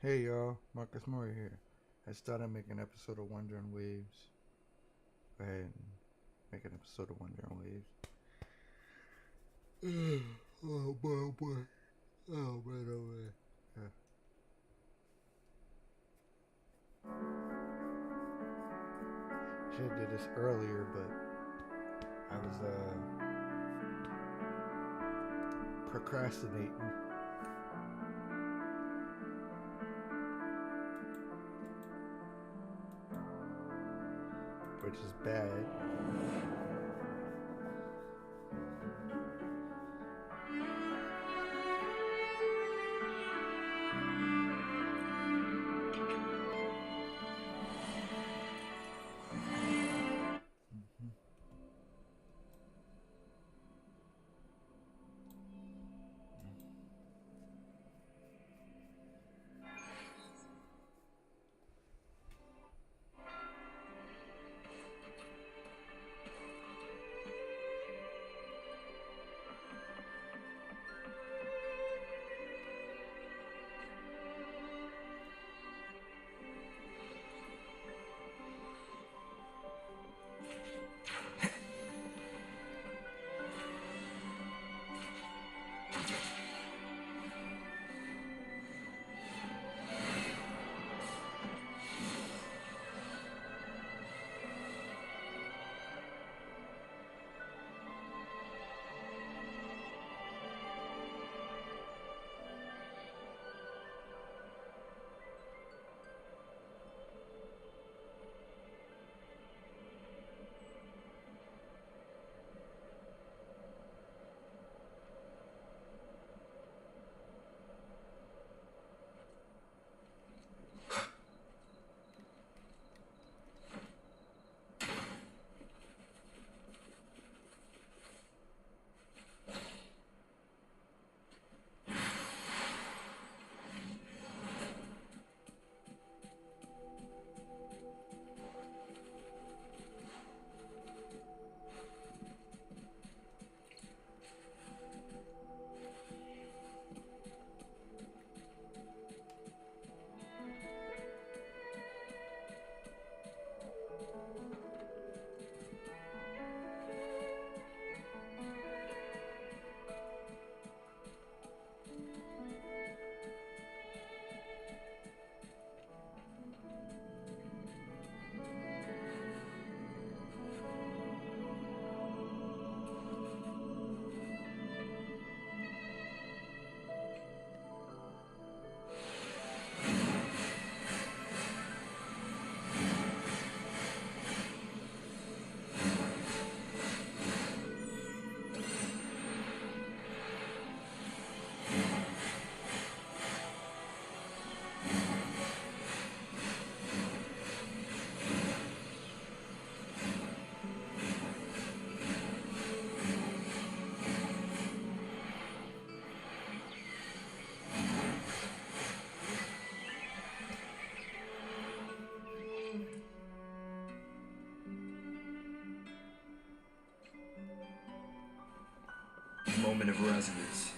Hey y'all, Marcus Mori here. I started making an episode of Wandering Waves. Go ahead and make an episode of Wandering Waves. Oh boy, oh boy. Oh man, oh man. Should have did this earlier, but I was procrastinating, which is bad. Moment of resonance.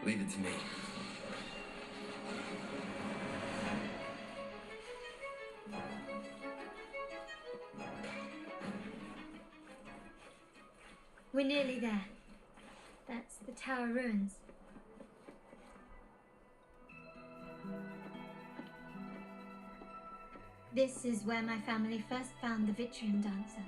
Leave it to me. We're nearly there. That's the tower ruins. This is where my family first found the Wuthering dancer.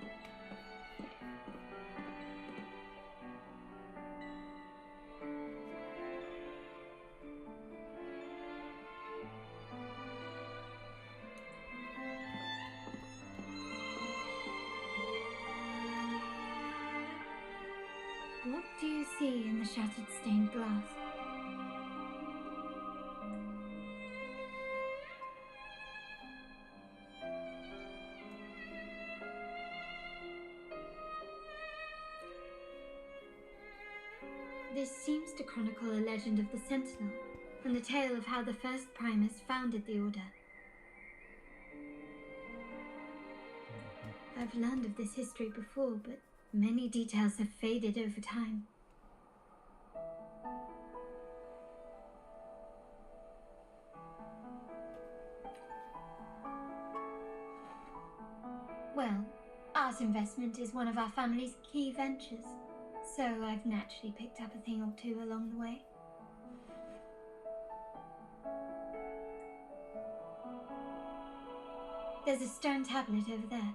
What do you see in the shattered stained glass? This seems to chronicle a legend of the Sentinel, and the tale of how the first Primus founded the Order. I've learned of this history before, but many details have faded over time. Well, art investment is one of our family's key ventures, so I've naturally picked up a thing or two along the way. There's a stone tablet over there.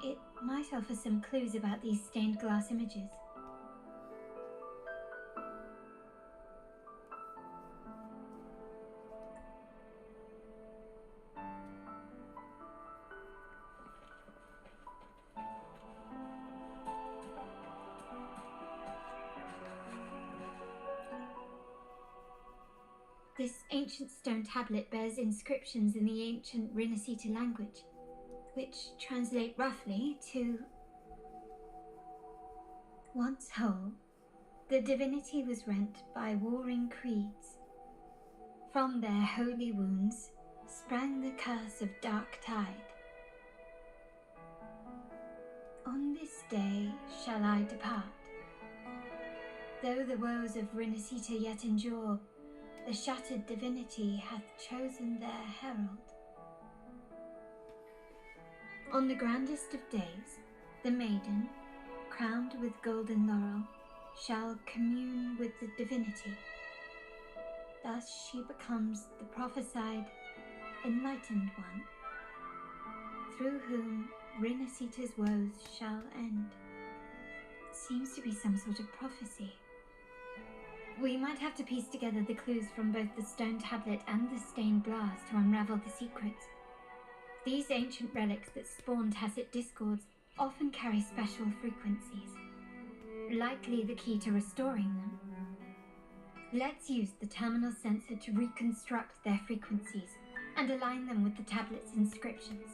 It might offer some clues about these stained glass images. This ancient stone tablet bears inscriptions in the ancient Rinascita language, which translate roughly to once whole, the divinity was rent by warring creeds. From their holy wounds sprang the curse of dark tide. On this day shall I depart. Though the woes of Rinascita yet endure, the shattered divinity hath chosen their herald. On the grandest of days, the maiden, crowned with golden laurel, shall commune with the divinity. Thus she becomes the prophesied, enlightened one, through whom Rinascita's woes shall end. Seems to be some sort of prophecy. We might have to piece together the clues from both the stone tablet and the stained glass to unravel the secrets. These ancient relics that spawn tacit discords often carry special frequencies, likely the key to restoring them. Let's use the terminal sensor to reconstruct their frequencies and align them with the tablet's inscriptions.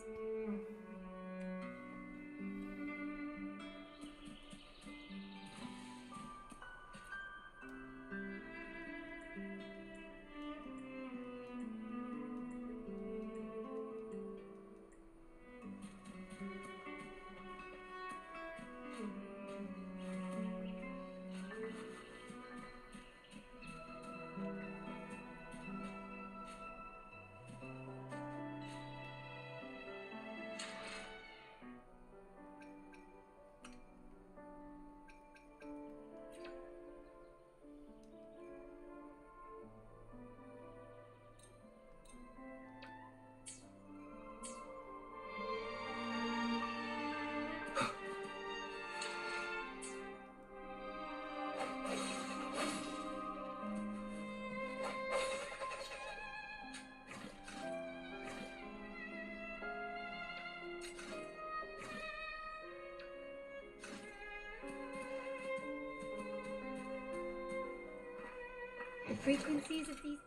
The frequencies of these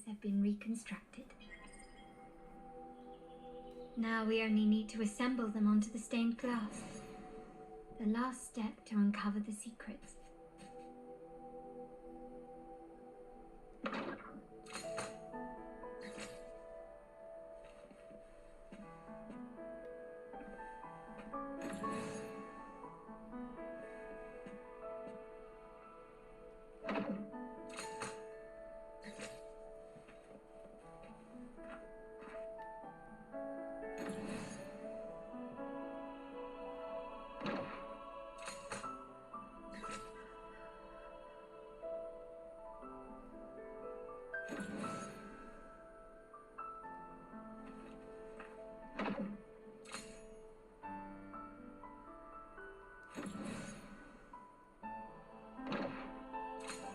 have been reconstructed. Now we only need to assemble them onto the stained glass. The last step to uncover the secrets.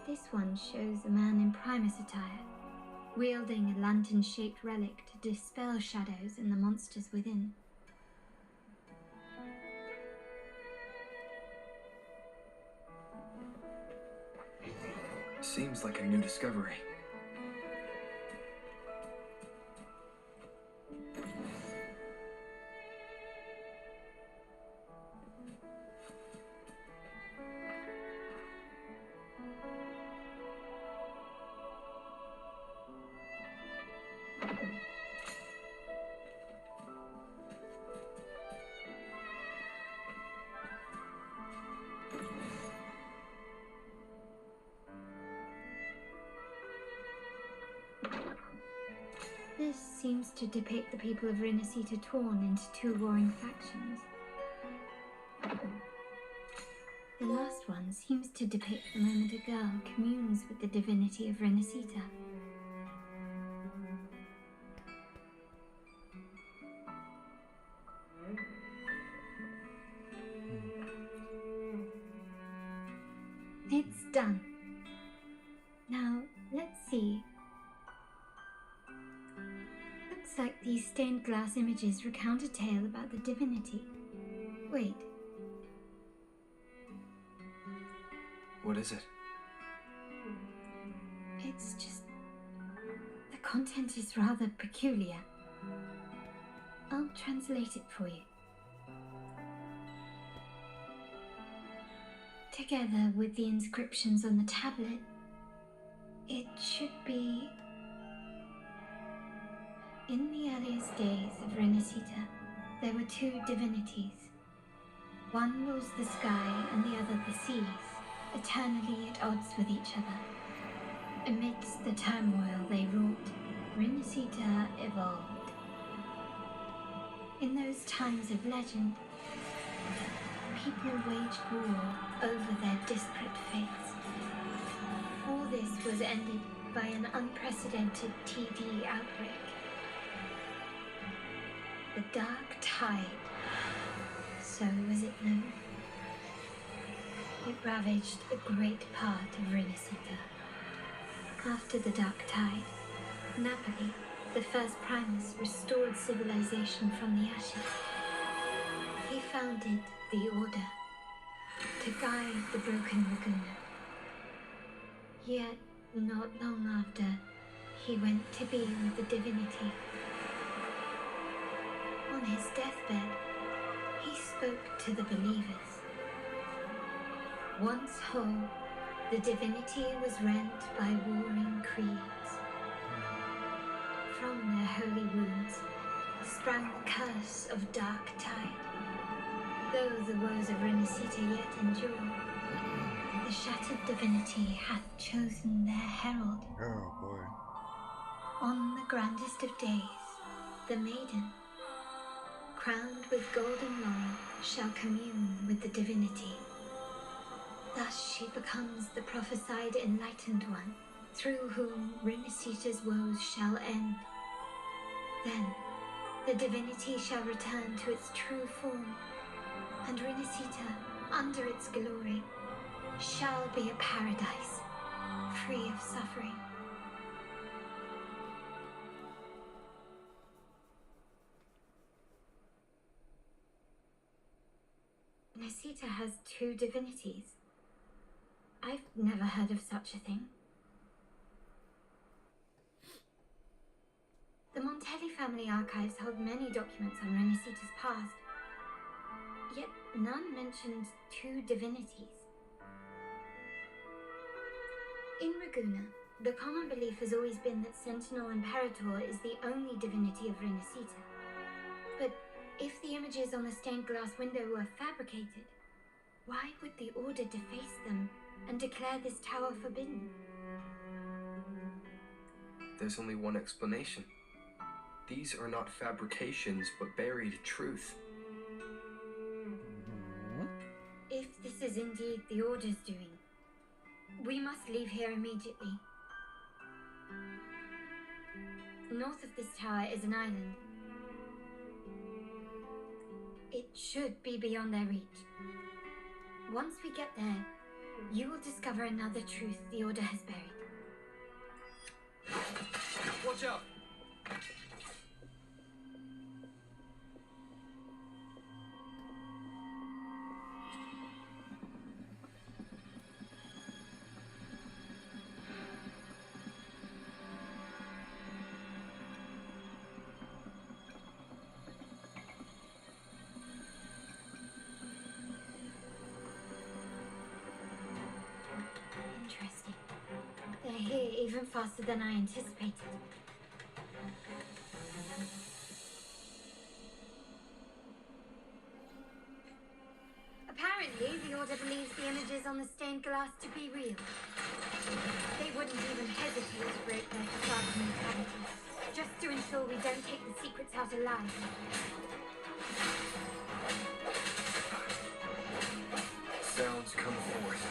This one shows a man in Primus attire, wielding a lantern-shaped relic to dispel shadows and the monsters within. Seems like a new discovery. This seems to depict the people of Rinasita torn into two warring factions. The last one seems to depict the moment a girl communes with the divinity of Rinasita. It's done. Now, let's see. Looks like these stained glass images recount a tale about the divinity. Wait. What is it? It's just... the content is rather peculiar. I'll translate it for you. Together with the inscriptions on the tablet, it should be... In the earliest days of Rinasita, there were two divinities. One rules the sky and the other the seas, eternally at odds with each other. Amidst the turmoil they wrought, Rinasita evolved. In those times of legend, people waged war over their disparate fates. All this was ended by an unprecedented TD outbreak. The Dark Tide, so was it known. It ravaged a great part of Rinasita. After the Dark Tide, Napoli, the first Primus, restored civilization from the ashes. He founded the Order to guide the broken Laguna. Yet, not long after, he went to be with the divinity. On his deathbed, he spoke to the believers. Once whole, the divinity was rent by warring creeds. From their holy wounds sprang the curse of Dark Tide. Though the woes of Rinasita yet endure, the shattered divinity hath chosen their herald. Oh boy. On the grandest of days, the maiden, crowned with golden laurel, shall commune with the divinity. Thus she becomes the prophesied enlightened one, through whom Rinasita's woes shall end. Then, the divinity shall return to its true form, and Rinasita, under its glory, shall be a paradise, free of suffering. Rinasita has two divinities. I've never heard of such a thing. The Montelli family archives hold many documents on Rinasita's past, yet none mentioned two divinities. In Ragusa, the common belief has always been that Sentinel Imperator is the only divinity of Rinasita. But if the images on the stained glass window were fabricated, why would the Order deface them and declare this tower forbidden? There's only one explanation. These are not fabrications, but buried truth. If this is indeed the Order's doing, we must leave here immediately. North of this tower is an island. It should be beyond their reach. Once we get there, you will discover another truth the Order has buried. Watch out! Interesting. They're here even faster than I anticipated. Apparently, the Order believes the images on the stained glass to be real. They wouldn't even hesitate to break their facade the secrets out alive. Sounds come forth.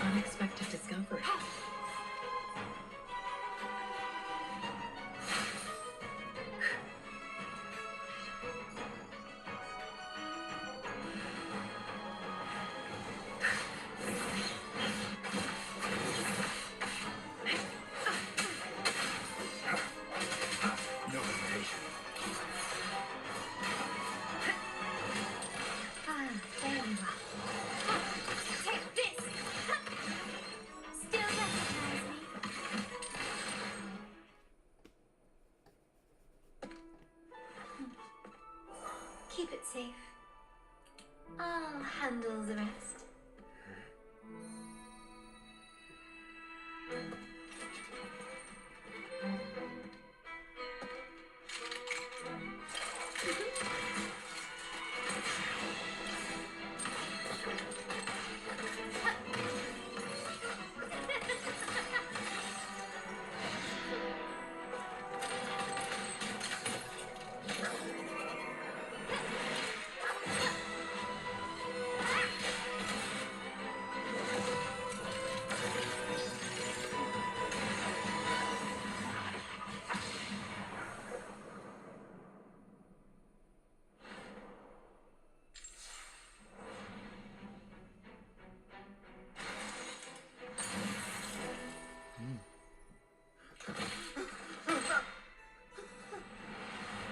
Unexpected discovery. No hesitation. Ah, there you are. Take this! Still recognize me? Keep it safe. I'll handle the rest.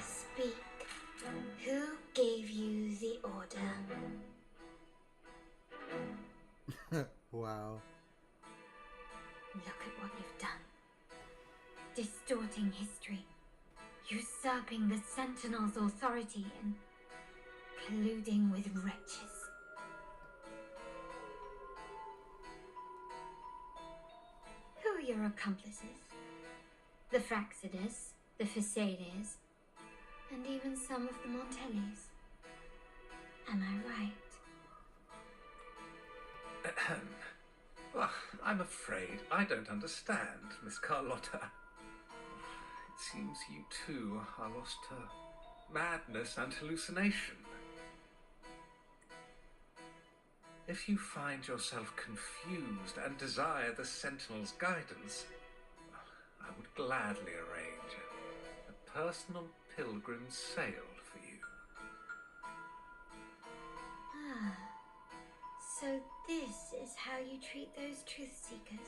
Speak. Who gave you the order? Wow. Look at what you've done. Distorting history, usurping the Sentinel's authority, and colluding with wretches. Who are your accomplices? The Fraxidus, the Facades, and even some of the Montellis. Am I right? Ahem. Well, I'm afraid I don't understand, Miss Carlotta. It seems you too are lost to madness and hallucination. If you find yourself confused and desire the Sentinel's guidance, I would gladly arrange a personal pilgrim sail for you. Ah, so this is how you treat those truth seekers.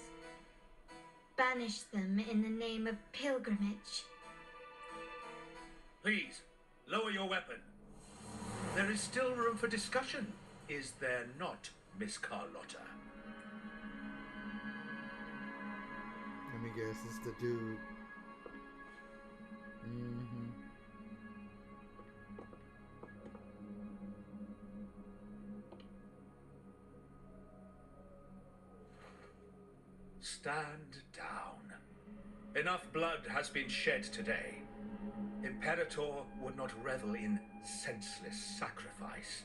Banish them in the name of pilgrimage. Please, lower your weapon. There is still room for discussion, is there not, Miss Carlotta? Let me guess, it's the dude. Stand down. Enough blood has been shed today. Imperator would not revel in senseless sacrifice.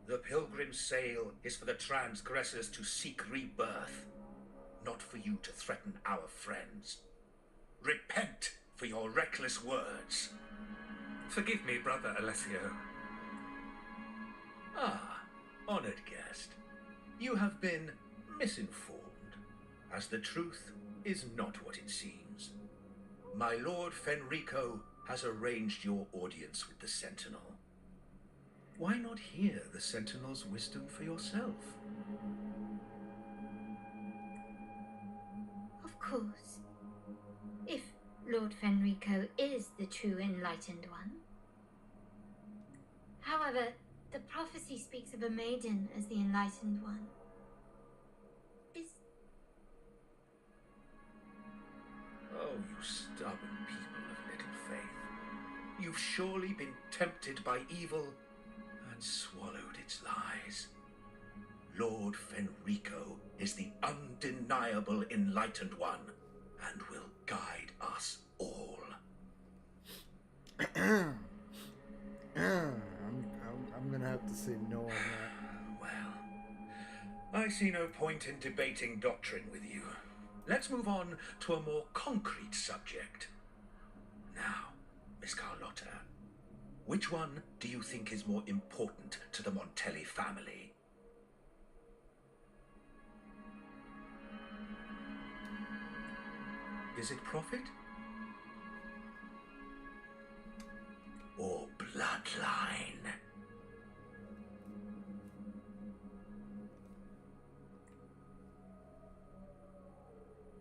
The pilgrim sail is for the transgressors to seek rebirth, not for you to threaten our friends. Repent for your reckless words. Forgive me, Brother Alessio. Ah, honored guest. You have been misinformed, as the truth is not what it seems. My Lord Fenrico has arranged your audience with the Sentinel. Why not hear the Sentinel's wisdom for yourself? Of course. If Lord Fenrico is the true enlightened one. However, the prophecy speaks of a maiden as the enlightened one. Oh, you stubborn people of little faith. You've surely been tempted by evil and swallowed its lies. Lord Fenrico is the undeniable enlightened one and will guide us all. I'm gonna have to say no on that. Well, I see no point in debating doctrine with you. Let's move on to a more concrete subject. Now, Miss Carlotta, which one do you think is more important to the Montelli family? Is it profit? Or bloodline?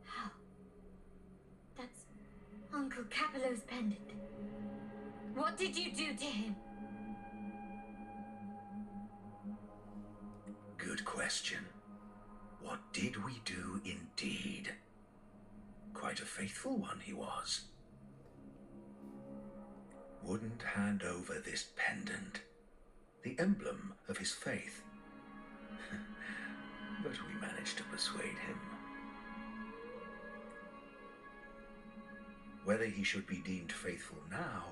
How? That's Uncle Capello's pendant. What did you do to him? Good question. What did we do indeed? Quite a faithful one he was. Wouldn't hand over this pendant, the emblem of his faith. But we managed to persuade him. Whether he should be deemed faithful now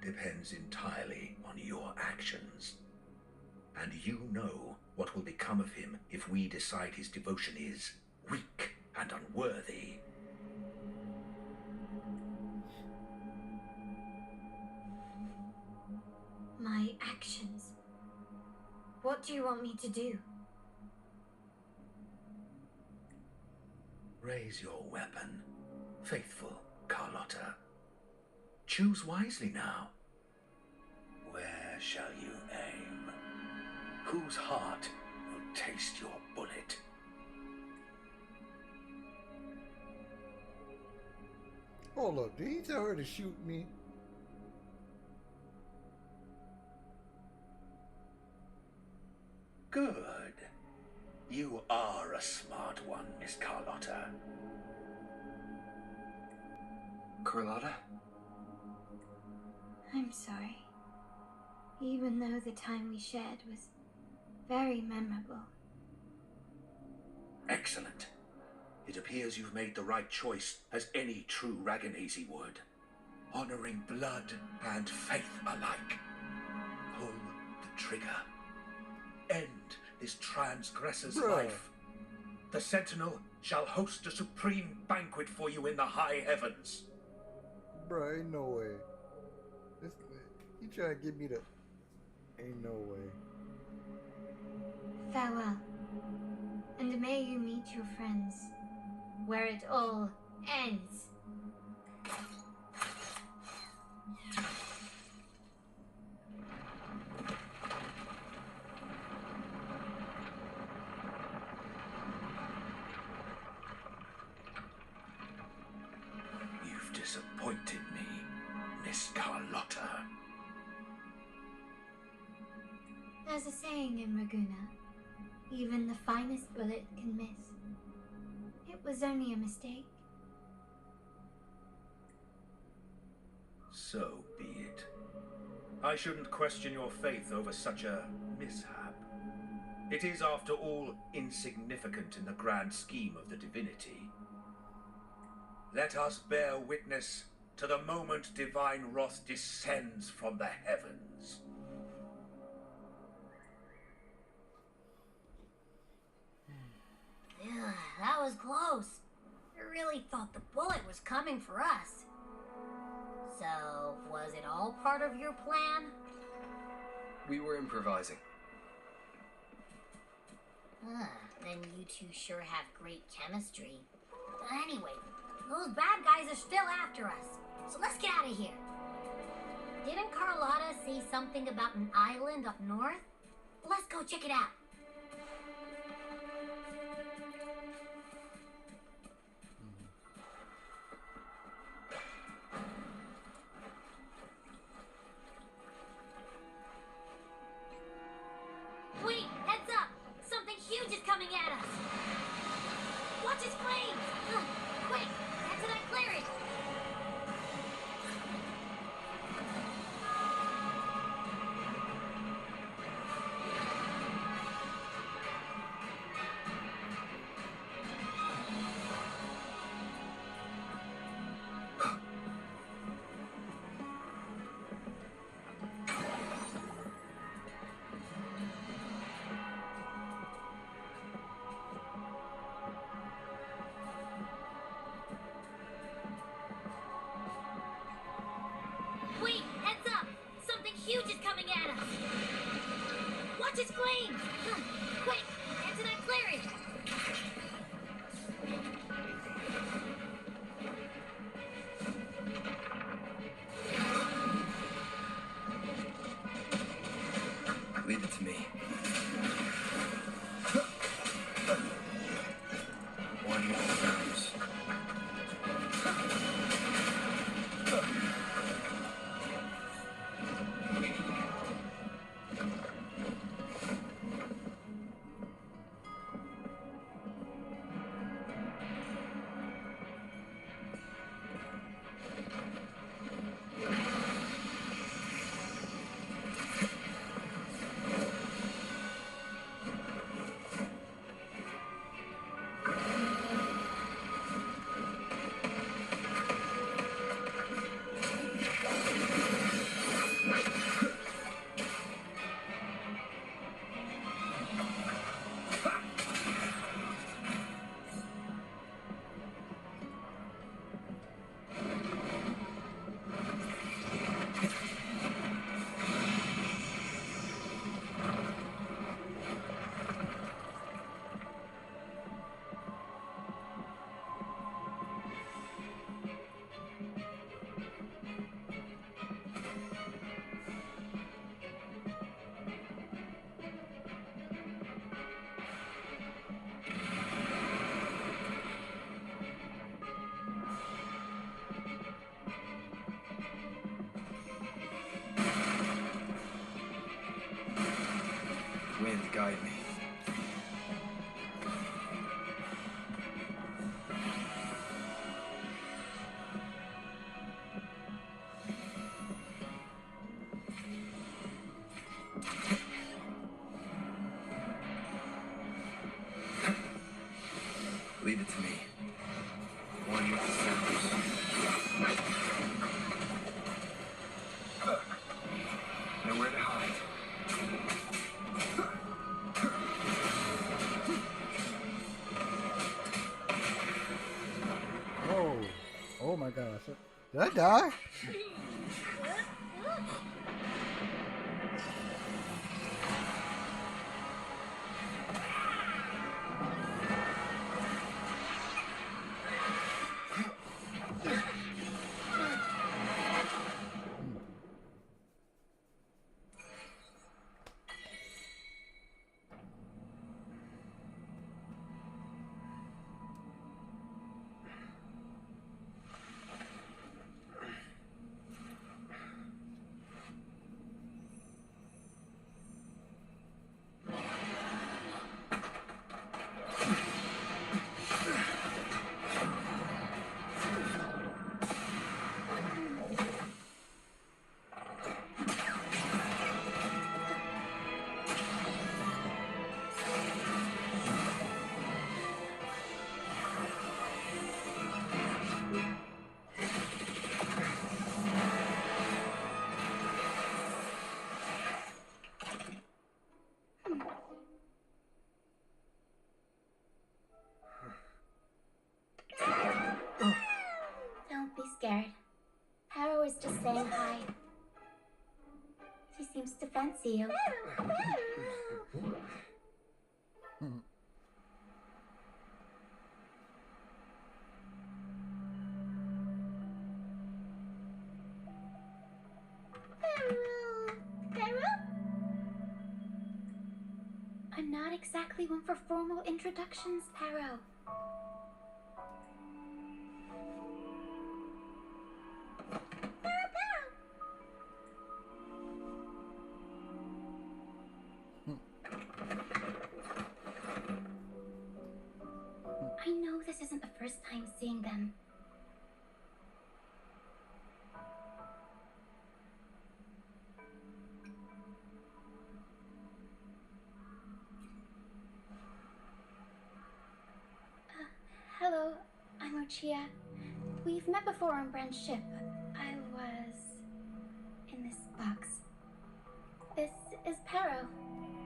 depends entirely on your actions. And you know what will become of him if we decide his devotion is weak and unworthy. My actions. What do you want me to do? Raise your weapon, faithful Carlotta. Choose wisely now. Where shall you aim? Whose heart will taste your bullet? Hold up, did he tell her to shoot me? Good. You are a smart one, Miss Carlotta. Carlotta? I'm sorry. Even though the time we shared was very memorable. Excellent. It appears you've made the right choice, as any true Ragganese would. Honoring blood and faith alike. Pull the trigger. End this transgressor's life. The Sentinel shall host a supreme banquet for you in the high heavens. Bruh, ain't no way. He trying to give me the... Ain't no way. Farewell. And may you meet your friends, where it all ends. You've disappointed me, Miss Carlotta. There's a saying in Raguna, even the finest bullet can miss. It was only a mistake. So be it. I shouldn't question your faith over such a mishap. It is, after all, insignificant in the grand scheme of the divinity. Let us bear witness to the moment divine wrath descends from the heavens. Ugh, that was close. I really thought the bullet was coming for us. So, was it all part of your plan? We were improvising. Then you two sure have great chemistry. Anyway, those bad guys are still after us. So let's get out of here. Didn't Carlotta say something about an island up north? Let's go check it out. Wait, heads up! Something huge is coming at us! Watch his flames! Quick, head to that clearing! Watch its flames! Quick! Get to that clearing! Leave it to me. One more sounds. Wind, guide me. Leave it to me. One with the sounds. Nowhere to hide. Whoa. Oh my gosh. Did I die? Don't be scared. Harrow is just saying hi. She seems to fancy you. I'm not exactly one for formal introductions, Harrow. I know this isn't the first time seeing them. Hello, I'm Ochia. We've met before on Brand's ship. I was in this box. This is Pero,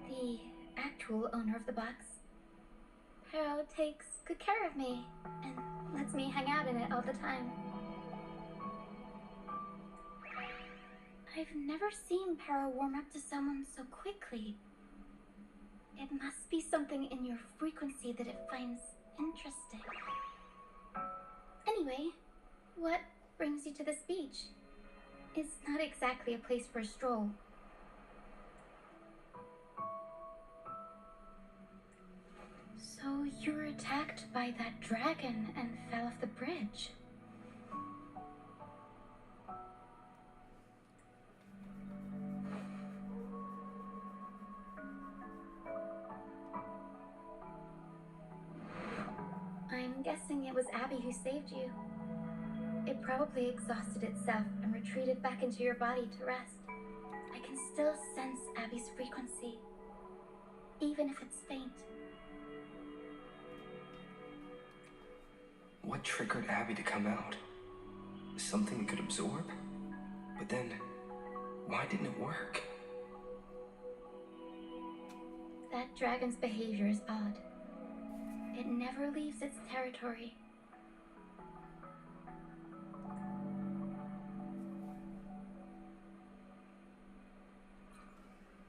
the actual owner of the box. Pero takes good care of me and lets me hang out in it all the time. I've never seen Pero warm up to someone so quickly. must be something in your frequency that it finds interesting. Anyway, what brings you to this beach? It's not exactly a place for a stroll. So you were attacked by that dragon and fell off the bridge. I'm guessing it was Abby who saved you. It probably exhausted itself and retreated back into your body to rest. I can still sense Abby's frequency, even if it's faint. What triggered Abby to come out? Something it could absorb? But then, why didn't it work? That dragon's behavior is odd. It never leaves its territory.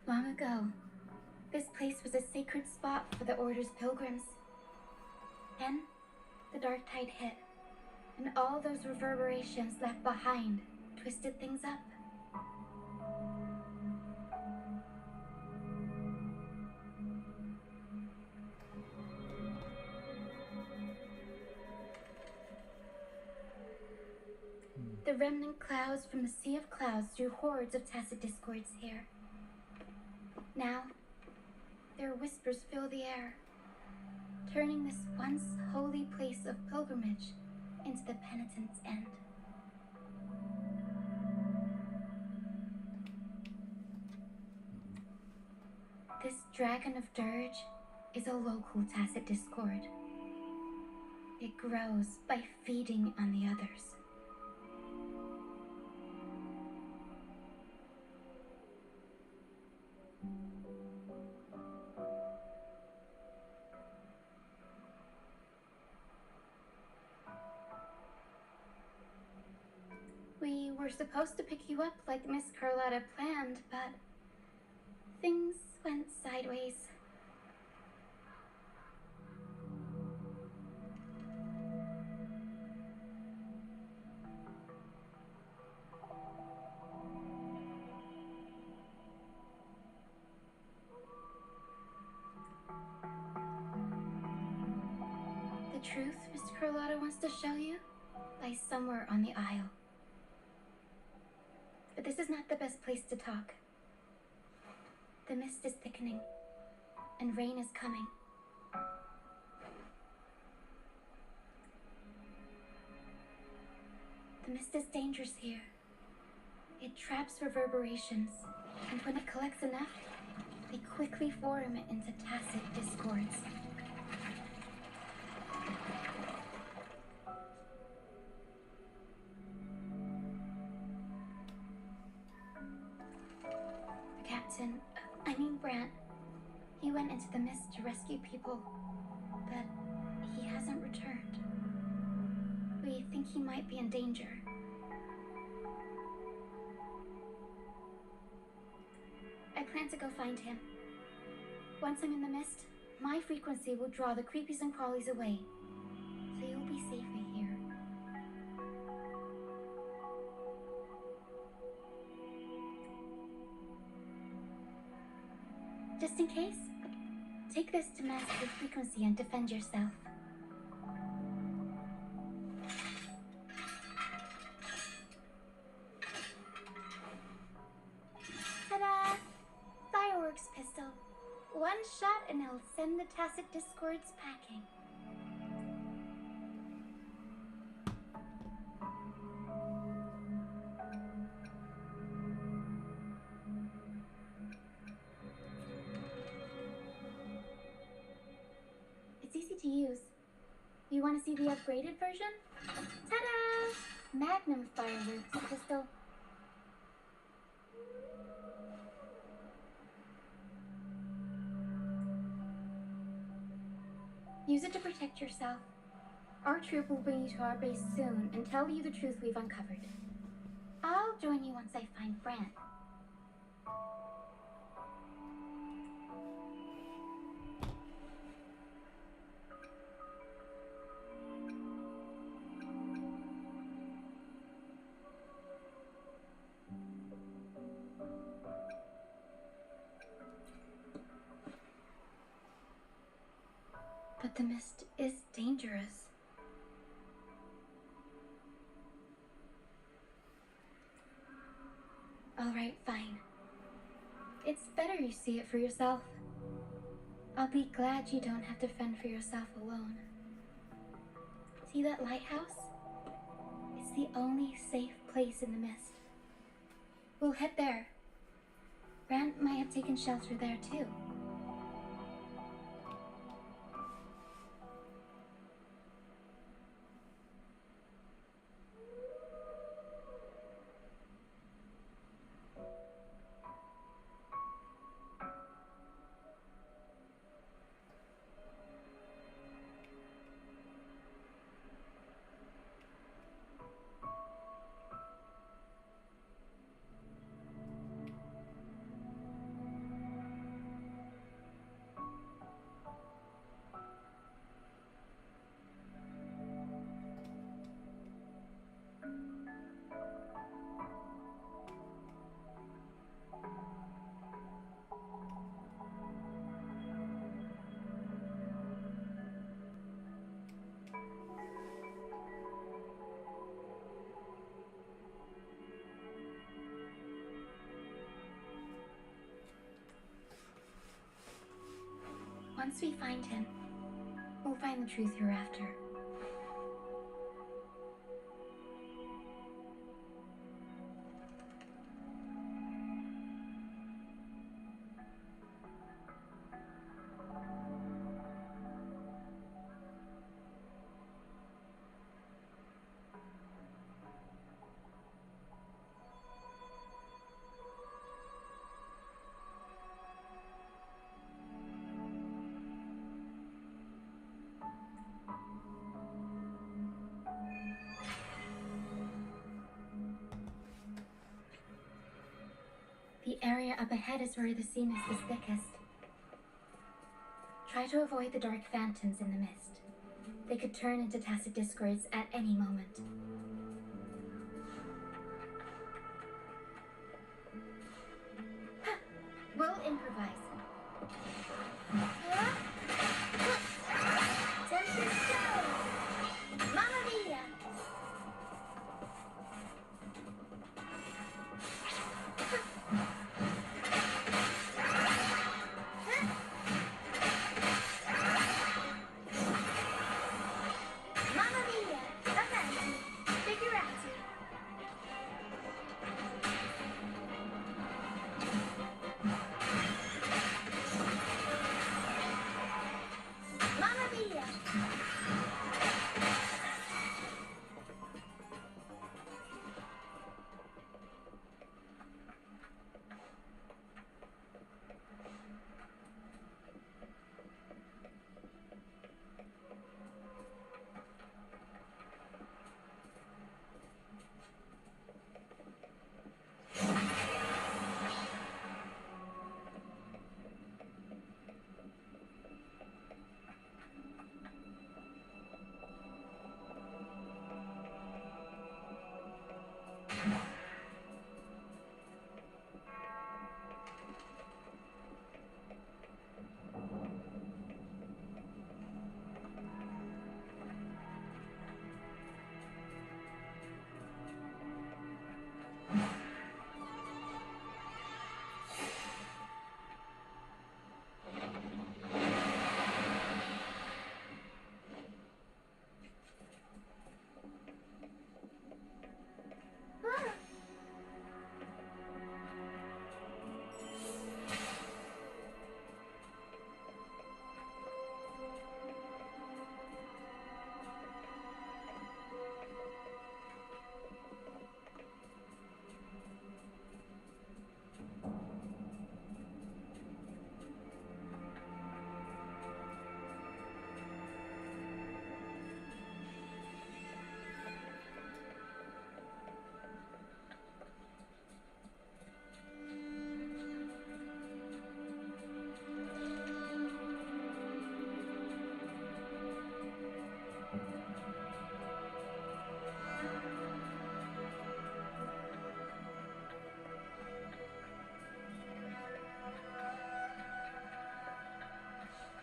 Long ago, this place was a sacred spot for the Order's pilgrims. Then, the dark tide hit, and all those reverberations left behind twisted things up. The remnant clouds from the sea of clouds drew hordes of tacit discords here. Now, their whispers fill the air, turning this once holy place of pilgrimage into the penitent's end. This dragon of dirge is a local tacit discord. It grows by feeding on the others. We were supposed to pick you up like Miss Carlotta planned, but things went sideways. The truth Miss Carlotta wants to show you lies somewhere on the aisle. But this is not the best place to talk. The mist is thickening, and rain is coming. The mist is dangerous here. It traps reverberations, and when it collects enough, they quickly form into tacit discords. Brant. He went into the mist to rescue people, but he hasn't returned. We think he might be in danger. I plan to go find him. Once I'm in the mist, my frequency will draw the creepies and crawlies away, so you'll be safe here. Just in case, take this to mask your frequency and defend yourself. Ta-da! Fireworks pistol. One shot and it'll send the tacit discords packing. It's easy to use. You want to see the upgraded version? Ta-da! Magnum fireworks pistol. Use it to protect yourself. Our troop will bring you to our base soon and tell you the truth we've uncovered. I'll join you once I find Brant. But the mist is dangerous. All right, fine. It's better you see it for yourself. I'll be glad you don't have to fend for yourself alone. See that lighthouse? It's the only safe place in the mist. We'll head there. Rand might have taken shelter there too. Once we find him, we'll find the truth you're after. The area up ahead is where the scene is the thickest. Try to avoid the dark phantoms in the mist. They could turn into tacit discords at any moment. Ha! We'll improvise. Tempest go! Mamma mia! Mamma mia! Avanti! Figurati!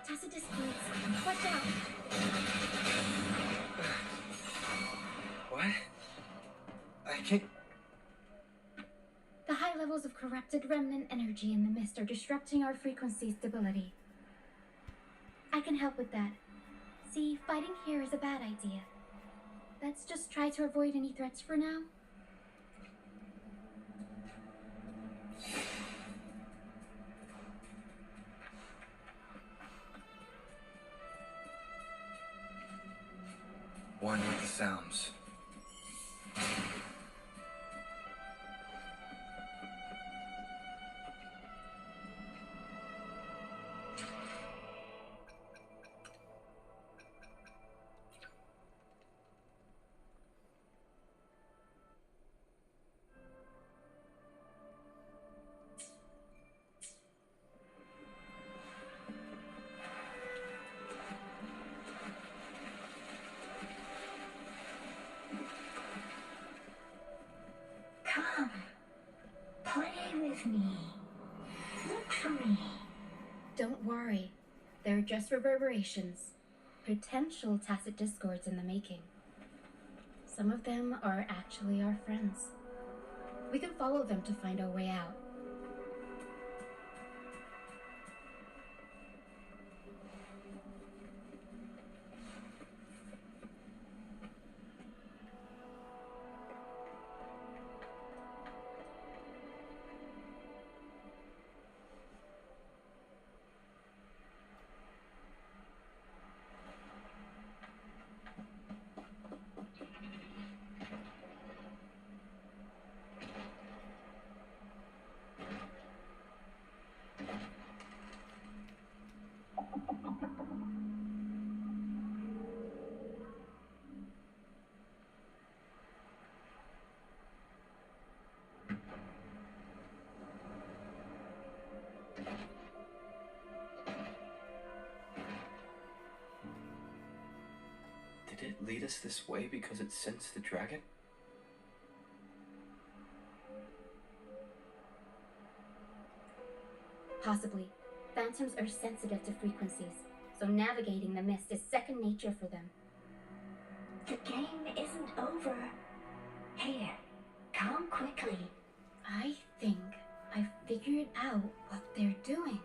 Tacit discords. Watch out! What? I can't... The high levels of corrupted remnant energy in the mist are disrupting our frequency stability. I can help with that. See, fighting here is a bad idea. Let's just try to avoid any threats for now. One with the sounds. Come. Play with me. Look for me. Don't worry. They're just reverberations. Potential tacit discords in the making. Some of them are actually our friends. We can follow them to find our way out. Did it lead us this way because it sensed the dragon? Possibly. Phantoms are sensitive to frequencies, so navigating the mist is second nature for them. The game isn't over. Here, come quickly. I think I've figured out what they're doing.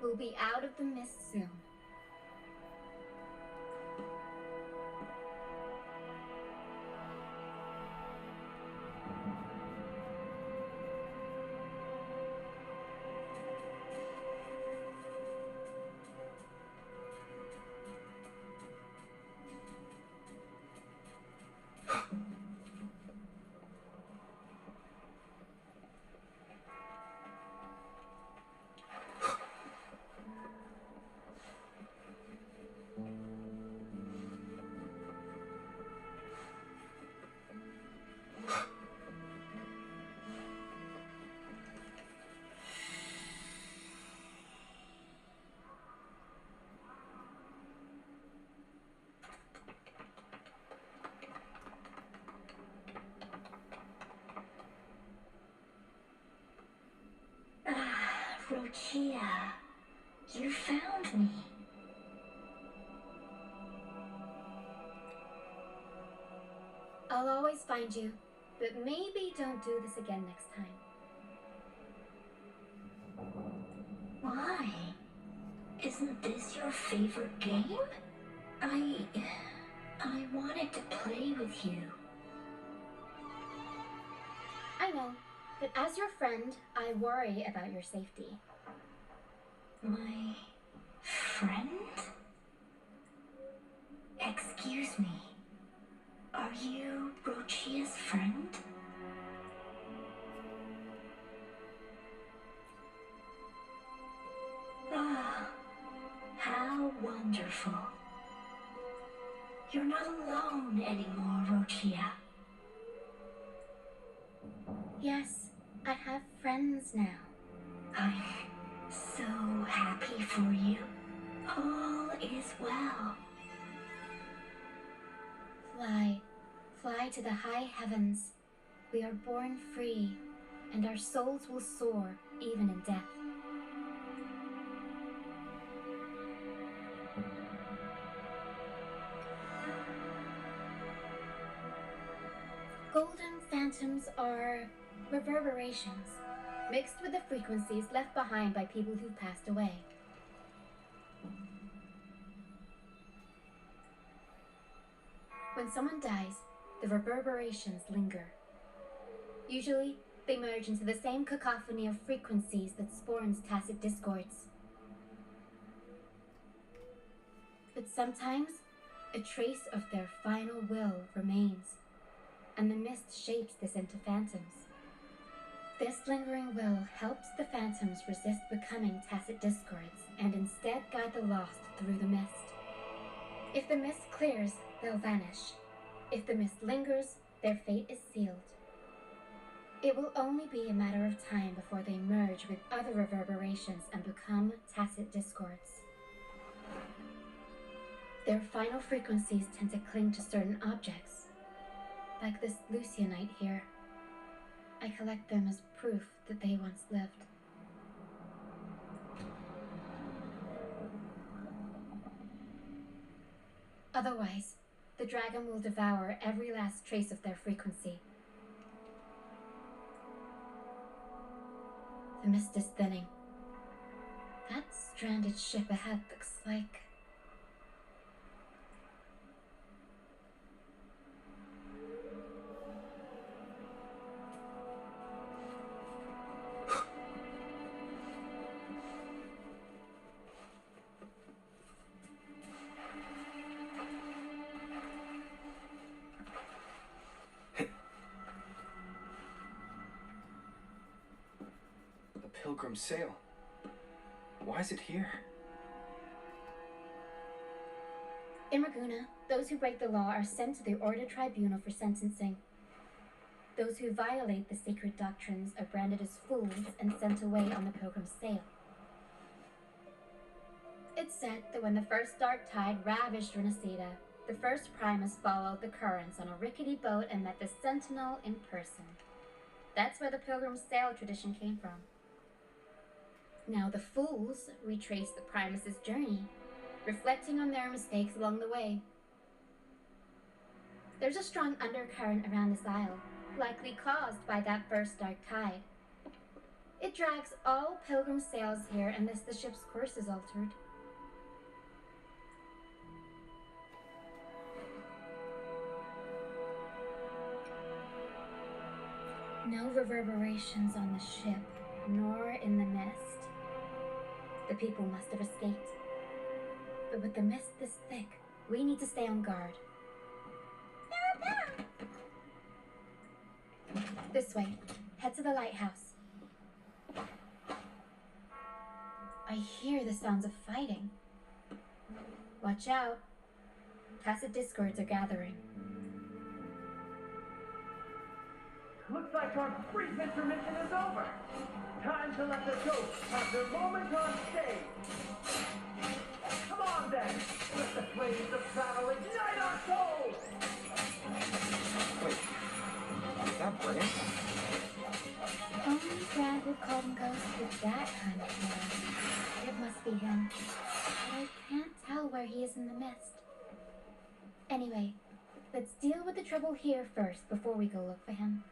We'll be out of the mist soon. Rochia, you found me. I'll always find you, but maybe don't do this again next time. Why? Isn't this your favorite game? I wanted to play with you. I know, but as your friend, I worry about your safety. My friend? Excuse me. Are you Rochia's friend? Ah, how wonderful. You're not alone anymore, Rochia. Yes, I have friends now. I'm so happy for you. All is well. Fly to the high heavens. We are born free, and our souls will soar even in death. Golden phantoms are reverberations, mixed with the frequencies left behind by people who've passed away. When someone dies, the reverberations linger. Usually, they merge into the same cacophony of frequencies that spawns tacit discords. But sometimes, a trace of their final will remains, and the mist shapes this into phantoms. This lingering will helps the phantoms resist becoming tacit discords and instead guide the lost through the mist. If the mist clears, they'll vanish. If the mist lingers, their fate is sealed. It will only be a matter of time before they merge with other reverberations and become tacit discords. Their final frequencies tend to cling to certain objects, like this Lucianite here. I collect them as proof that they once lived. Otherwise, the dragon will devour every last trace of their frequency. The mist is thinning. That stranded ship ahead looks like... Pilgrim sail. Why is it here? In Raguna, those who break the law are sent to the Order Tribunal for sentencing. Those who violate the sacred doctrines are branded as fools and sent away on the Pilgrim's sail. It's said that when the first dark tide ravaged Renacida, the first Primus followed the currents on a rickety boat and met the Sentinel in person. That's where the Pilgrim's sail tradition came from. Now the fools retrace the Primus's journey, reflecting on their mistakes along the way. There's a strong undercurrent around this isle, likely caused by that first dark tide. It drags all Pilgrim sails here unless the ship's course is altered. No reverberations on the ship, nor in the mist. The people must have escaped. But with the mist this thick, we need to stay on guard. This way. Head to the lighthouse. I hear the sounds of fighting. Watch out. Tacit discords are gathering. Looks like our brief intermission is over. Time to let the ghosts have their moment on stage. Come on then, let the flames of battle ignite our souls! Wait, is that Bran? Only Brad would call him ghosts with that kind of hair. It must be him. But I can't tell where he is in the mist. Anyway, let's deal with the trouble here first before we go look for him.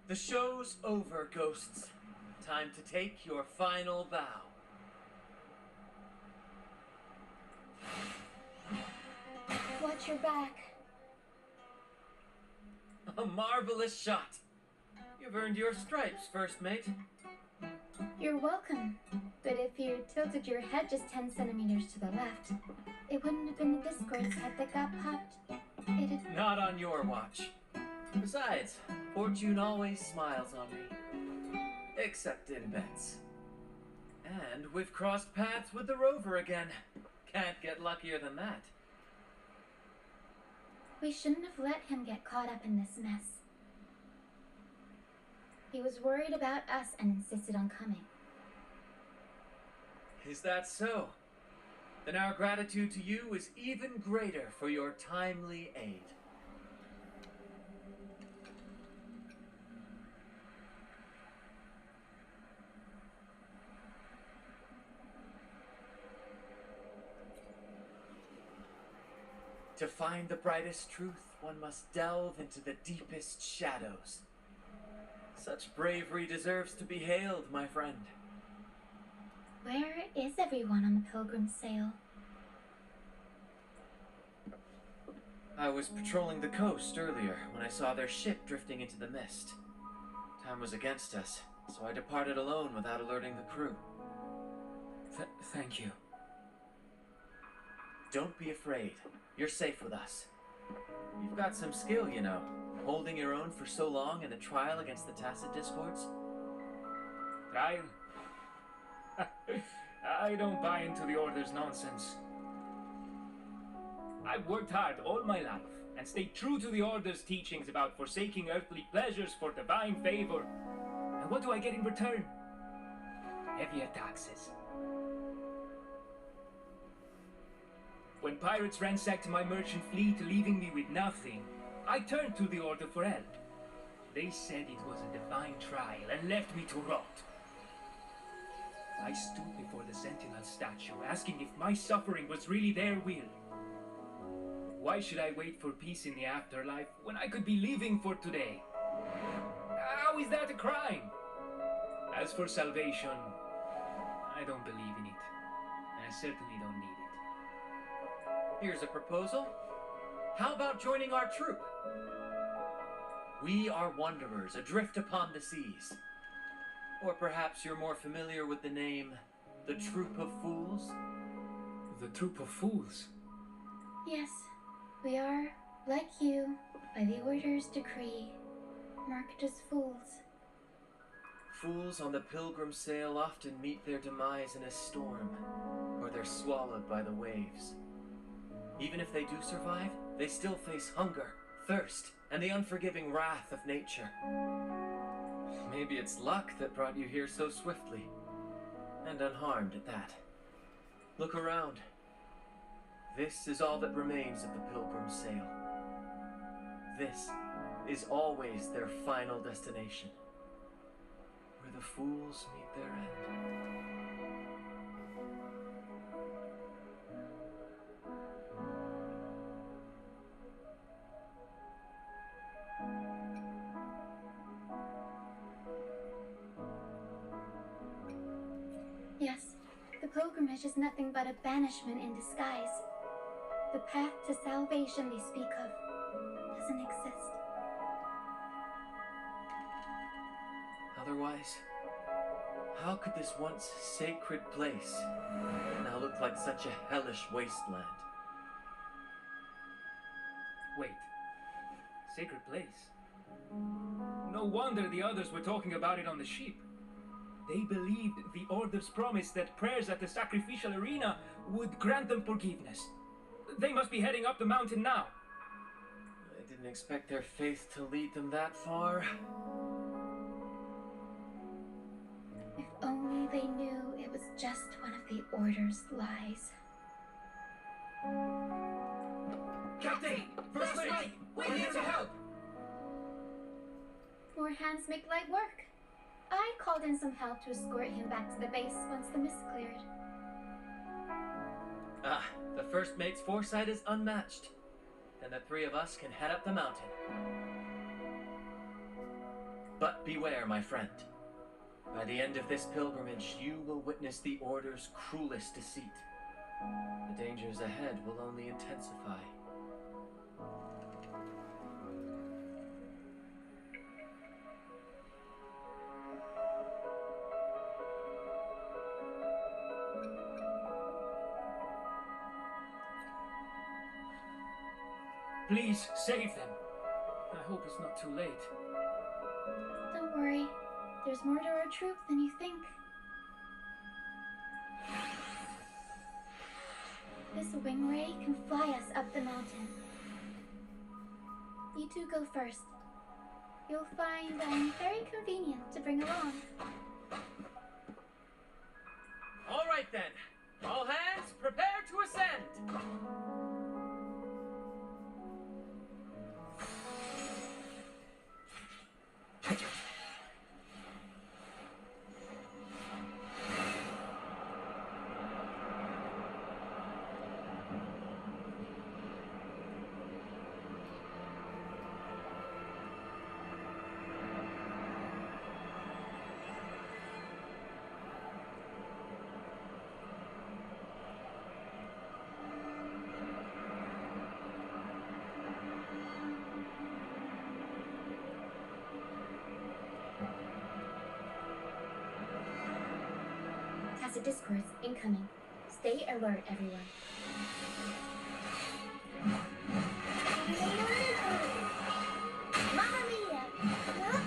The show's over, ghosts. Time to take your final vow. Watch your back. A marvelous shot. You've earned your stripes, first mate. You're welcome. But if you tilted your head just 10 centimeters to the left, it wouldn't have been the Discord's head that got popped. It'd... Not on your watch. Besides, fortune always smiles on me. Except in bets. And we've crossed paths with the rover again. Can't get luckier than that. We shouldn't have let him get caught up in this mess. He was worried about us and insisted on coming. Is that so? Then our gratitude to you is even greater for your timely aid. To find the brightest truth, one must delve into the deepest shadows. Such bravery deserves to be hailed, my friend. Where is everyone on the Pilgrim's Sail? I was patrolling the coast earlier when I saw their ship drifting into the mist. Time was against us, so I departed alone without alerting the crew. Thank you. Don't be afraid. You're safe with us. You've got some skill, you know, holding your own for so long in a trial against the Tacit Discords. Trial? I don't buy into the Order's nonsense. I've worked hard all my life and stayed true to the Order's teachings about forsaking earthly pleasures for divine favor. And what do I get in return? Heavier taxes. When pirates ransacked my merchant fleet, leaving me with nothing, I turned to the Order for help. They said it was a divine trial and left me to rot. I stood before the Sentinel statue, asking if my suffering was really their will. Why should I wait for peace in the afterlife when I could be living for today? How is that a crime? As for salvation, I don't believe in it, and I certainly don't need it. Here's a proposal. How about joining our troop? We are wanderers adrift upon the seas. Or perhaps you're more familiar with the name, the Troop of Fools? The Troop of Fools? Yes, we are, like you, by the Order's decree, marked as fools. Fools on the Pilgrim's Sail often meet their demise in a storm, or they're swallowed by the waves. Even if they do survive, they still face hunger, thirst, and the unforgiving wrath of nature. Maybe it's luck that brought you here so swiftly, and unharmed at that. Look around. This is all that remains of the Pilgrim's Sail. This is always their final destination, where the fools meet their end. Yes, the pilgrimage is nothing but a banishment in disguise. The path to salvation they speak of doesn't exist. Otherwise, how could this once sacred place now look like such a hellish wasteland? Wait. Sacred place? No wonder the others were talking about it on the ship. They believed the Order's promise that prayers at the sacrificial arena would grant them forgiveness. They must be heading up the mountain now. I didn't expect their faith to lead them that far. If only they knew it was just one of the Order's lies. Captain! First Mate! We're here to help! More hands make light work. I called in some help to escort him back to the base once the mist cleared. Ah, the first mate's foresight is unmatched. Then the three of us can head up the mountain. But beware, my friend. By the end of this pilgrimage, you will witness the Order's cruelest deceit. The dangers ahead will only intensify. Please, save them. I hope it's not too late. Don't worry, there's more to our troop than you think. This wing ray can fly us up the mountain. You two go first. You'll find I'm very convenient to bring along. All right then. All hands, prepare to ascend. tacit discords incoming. Stay alert, everyone. Mamma mia! Huh?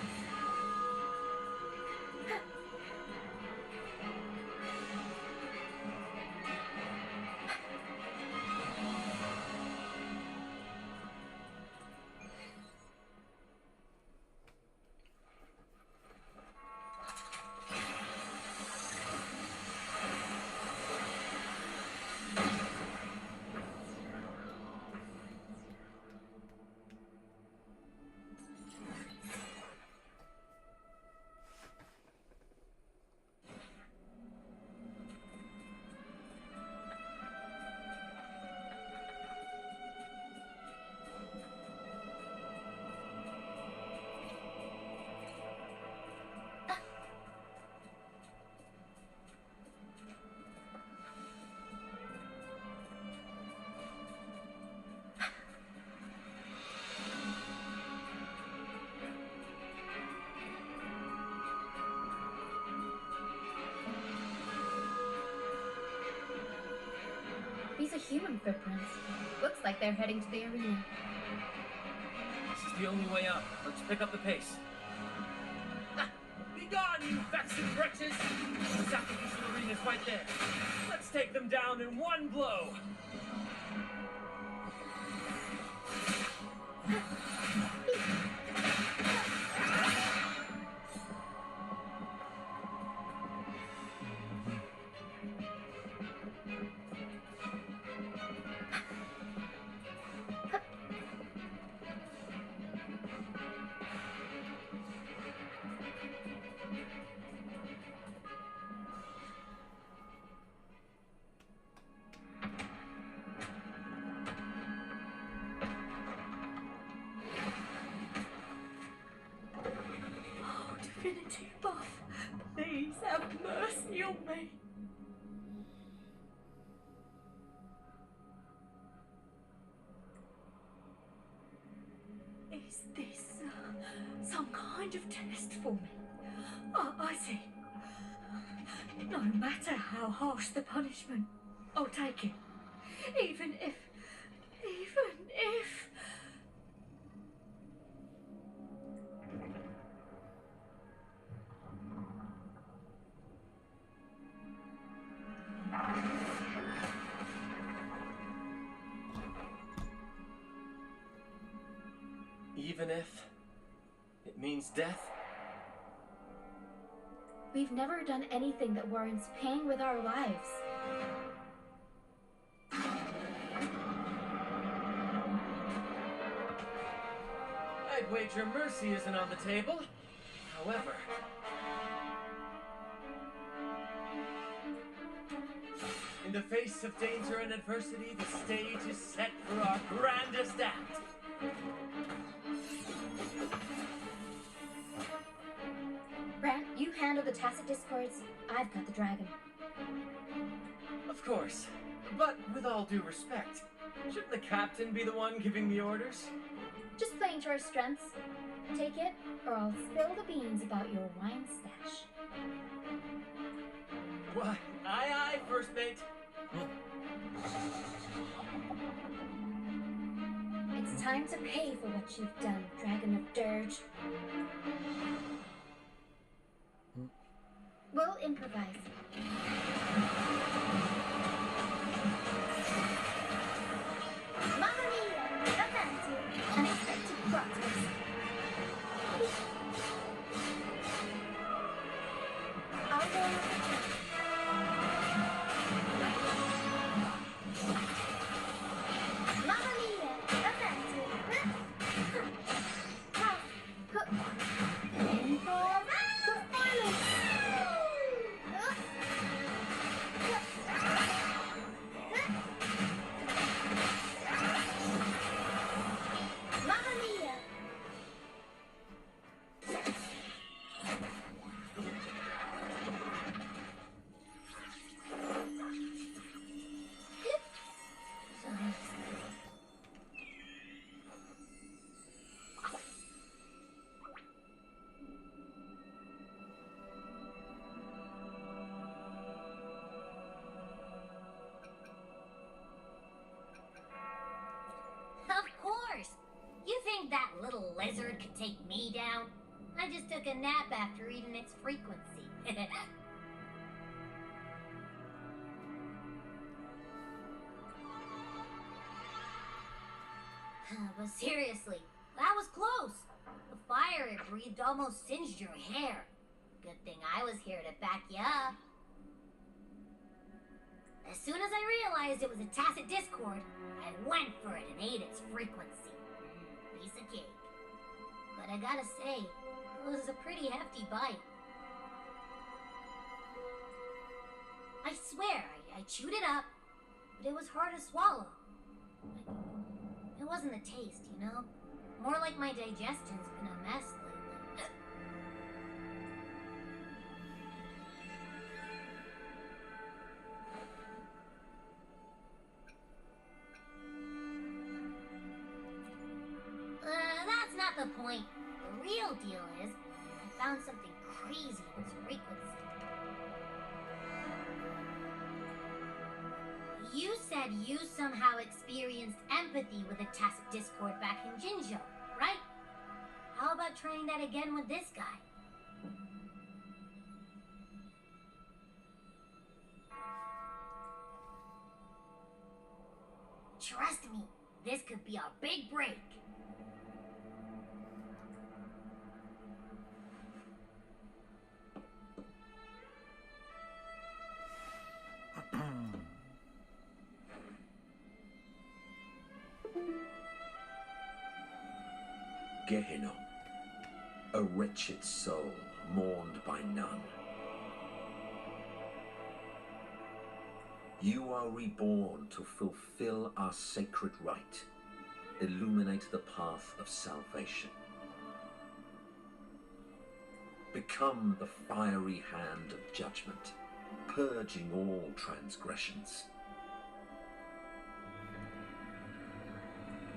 These are human footprints. Looks like they're heading to the arena. This is the only way out. Let's pick up the pace. Ah, be gone, you vexing wretches! The sacrificial arena's right there. Let's take them down in one blow. Divinity buff, please have mercy on me. Is this some kind of test for me? I see. No matter how harsh the punishment, I'll take it. Even if... Even if it means death? We've never done anything that warrants paying with our lives. I'd wager mercy isn't on the table. However... in the face of danger and adversity, the stage is set for our grandest act. Brant, you handle the tacit discords. I've got the dragon. Of course, but with all due respect, shouldn't the captain be the one giving the orders? Just playing to our strengths. Take it, or I'll spill the beans about your wine stash. Why, aye, first mate. It's time to pay for what you've done, Dragon of Dirge. We'll improvise. Mamma mia! Avanti! Unexpected plot twist. I'll go with the trick. Mamma mia! Avanti! In for the finals! that little lizard could take me down? I just took a nap after reading its frequency. But seriously, that was close. The fire it breathed almost singed your hair. Good thing I was here to back you up. As soon as I realized it was a tacit discord, I went for it and ate its frequency. Piece of cake. But I gotta say, it was a pretty hefty bite. I swear, I chewed it up, but it was hard to swallow. It wasn't the taste, you know? More like my digestion's been a mess lately. That's not the point. The real deal is, I found something crazy in its frequency. You said you somehow experienced empathy with a tacit discord back in Jinzhou, right? How about trying that again with this guy? Trust me, this could be our big break. Gehenna, a wretched soul mourned by none. You are reborn to fulfill our sacred rite, illuminate the path of salvation. Become the fiery hand of judgment, purging all transgressions.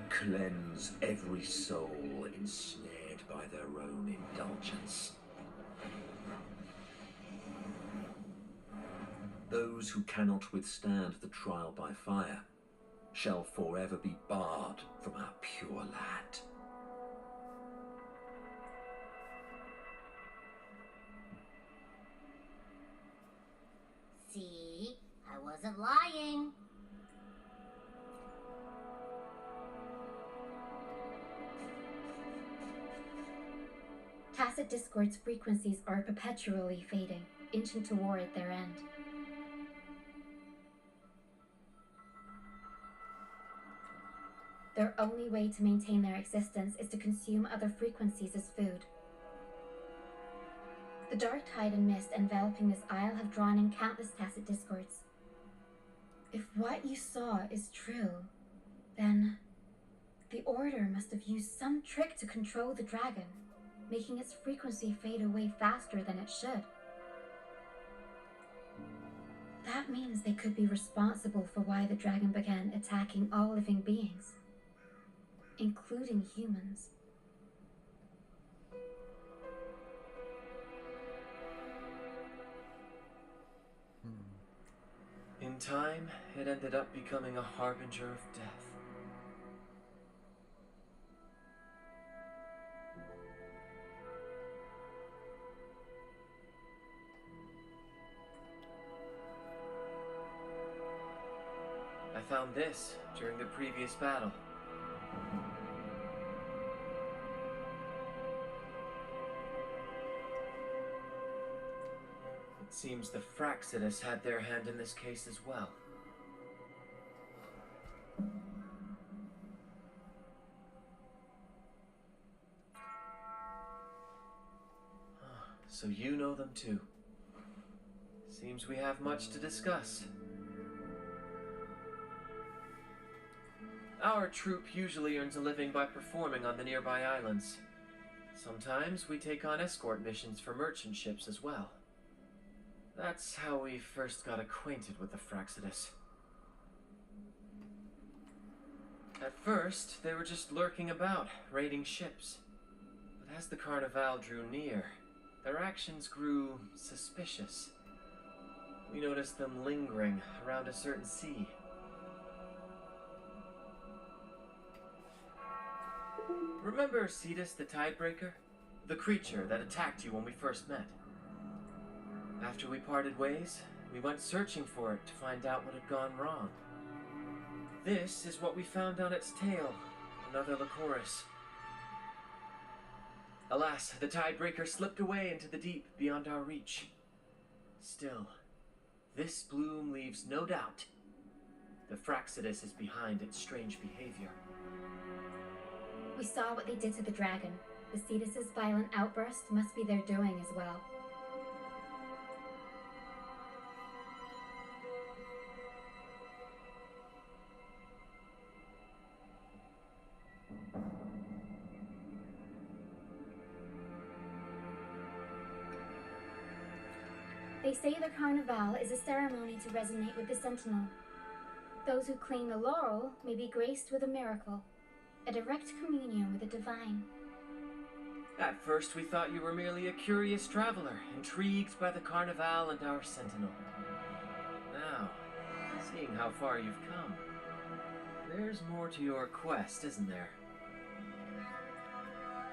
Cleanse every soul ensnared by their own indulgence. Those who cannot withstand the trial by fire shall forever be barred from our pure land. See? I wasn't lying. Tacit discord's frequencies are perpetually fading, inching toward their end. Their only way to maintain their existence is to consume other frequencies as food. The dark tide and mist enveloping this isle have drawn in countless tacit discords. If what you saw is true, then the Order must have used some trick to control the dragon, making its frequency fade away faster than it should. That means they could be responsible for why the dragon began attacking all living beings, including humans. In time, it ended up becoming a harbinger of death. I found this during the previous battle. It seems the Fraxidus had their hand in this case as well. So you know them too. Seems we have much to discuss. Our troop usually earns a living by performing on the nearby islands. Sometimes we take on escort missions for merchant ships as well. That's how we first got acquainted with the Fraxidus. At first, they were just lurking about, raiding ships. But as the Carnival drew near, their actions grew suspicious. We noticed them lingering around a certain sea. Remember Cetus the Tidebreaker? The creature that attacked you when we first met? After we parted ways, we went searching for it to find out what had gone wrong. This is what we found on its tail, another Lycoris. Alas, the Tidebreaker slipped away into the deep beyond our reach. Still, this bloom leaves no doubt. The Fraxidus is behind its strange behavior. We saw what they did to the dragon. The Cetus's violent outburst must be their doing as well. They say the Carnival is a ceremony to resonate with the Sentinel. Those who claim the laurel may be graced with a miracle, a direct communion with the divine. At first we thought you were merely a curious traveler, intrigued by the Carnival and our Sentinel. Now, seeing how far you've come, there's more to your quest, isn't there?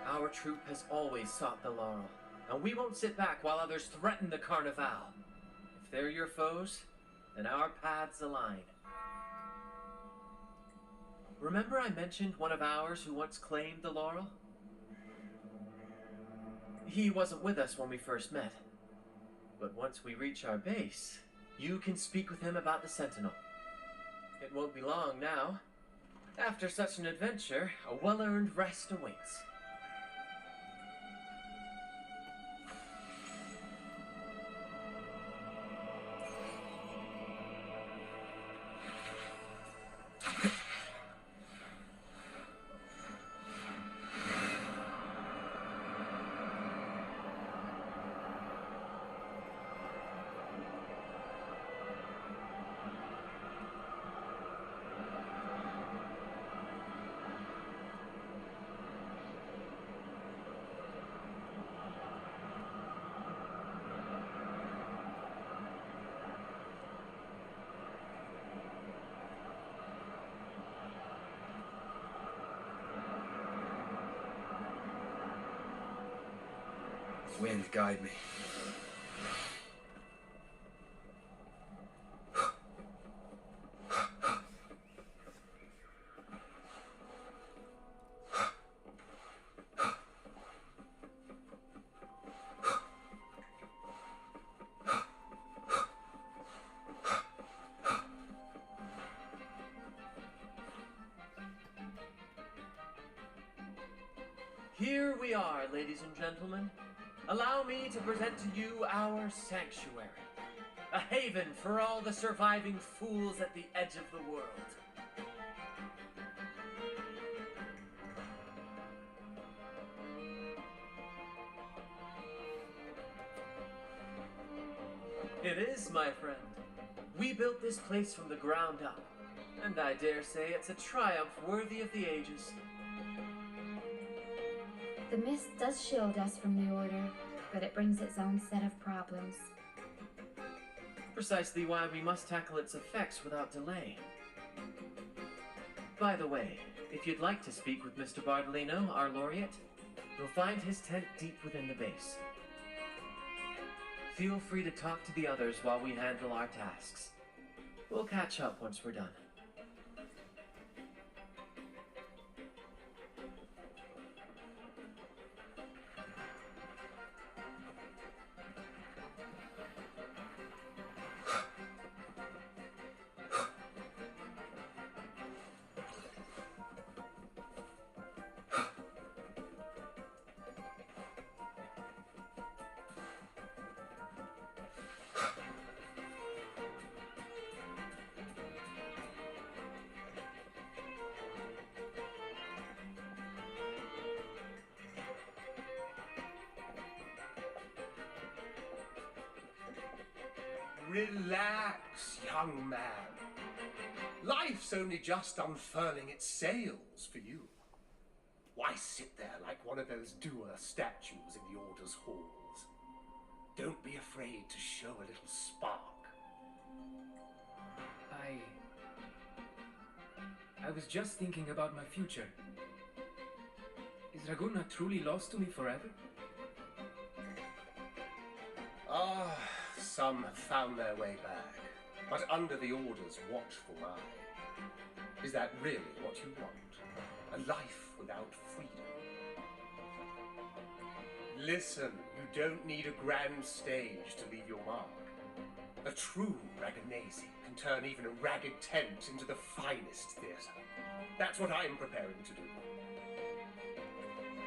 Our troop has always sought the laurel, and we won't sit back while others threaten the Carnival. If they're your foes, then our paths align. Remember I mentioned one of ours who once claimed the laurel? He wasn't with us when we first met. But once we reach our base, you can speak with him about the Sentinel. It won't be long now. After such an adventure, a well-earned rest awaits. Wind, guide me. Here we are, ladies and gentlemen. Allow me to present to you our sanctuary, a haven for all the surviving fools at the edge of the world. It is, my friend. We built this place from the ground up, and I dare say it's a triumph worthy of the ages. The mist does shield us from the Order, but it brings its own set of problems. Precisely why we must tackle its effects without delay. By the way, if you'd like to speak with Mr. Bardolino, our laureate, you'll find his tent deep within the base. Feel free to talk to the others while we handle our tasks. We'll catch up once we're done. Relax, young man. Life's only just unfurling its sails for you. Why sit there like one of those dour statues in the Order's halls? Don't be afraid to show a little spark. I was just thinking about my future. Draguna truly lost to me forever? Ah, some have found their way back, but under the Order's watchful eye. Is that really what you want? A life without freedom? Listen, you don't need a grand stage to leave your mark. A true Raganese can turn even a ragged tent into the finest theatre. That's what I'm preparing to do.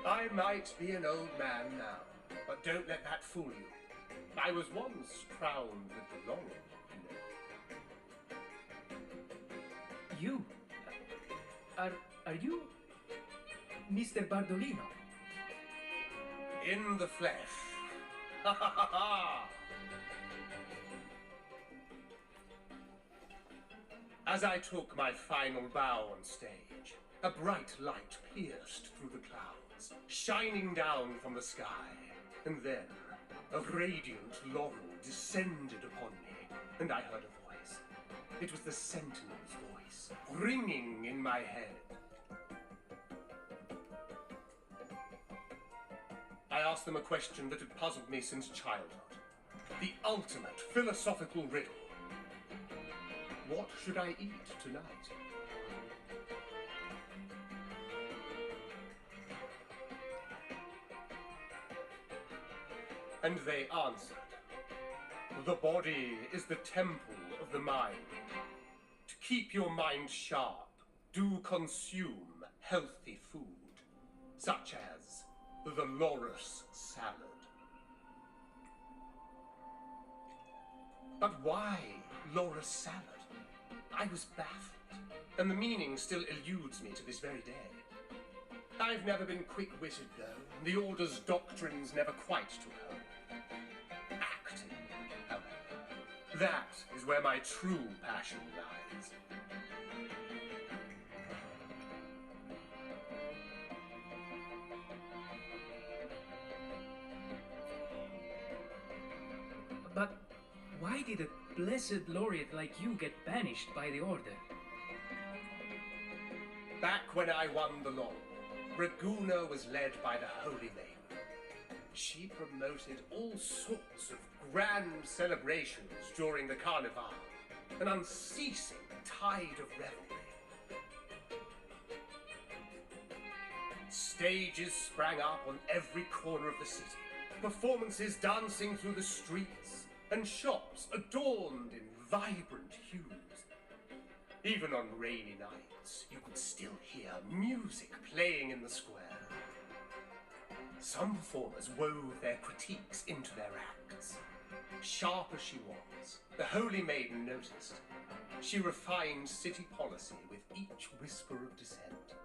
I might be an old man now, but don't let that fool you. I was once crowned with the laurel, you know. You? Are you Mr. Bardolino? In the flesh. Ha ha ha ha! As I took my final bow on stage, a bright light pierced through the clouds, shining down from the sky, and then a radiant laurel descended upon me, and I heard a voice. It was the Sentinel's voice, ringing in my head. I asked them a question that had puzzled me since childhood. The ultimate philosophical riddle. What should I eat tonight? And they answered, the body is the temple of the mind. To keep your mind sharp, do consume healthy food, such as the Loris salad. But why Loris salad? I was baffled, and the meaning still eludes me to this very day. I've never been quick-witted, though, and the Order's doctrines never quite took hold. Acting, however, that is where my true passion lies. But why did a blessed laureate like you get banished by the Order? Back when I won the laurel, Raguna was led by the Holy Maiden. She promoted all sorts of grand celebrations during the Carnival, an unceasing tide of revelry. Stages sprang up on every corner of the city, performances dancing through the streets, and shops adorned in vibrant hues. Even on rainy nights, you could still hear music playing in the square. Some performers wove their critiques into their acts. Sharp as she was, the Holy Maiden noticed. She refined city policy with each whisper of dissent.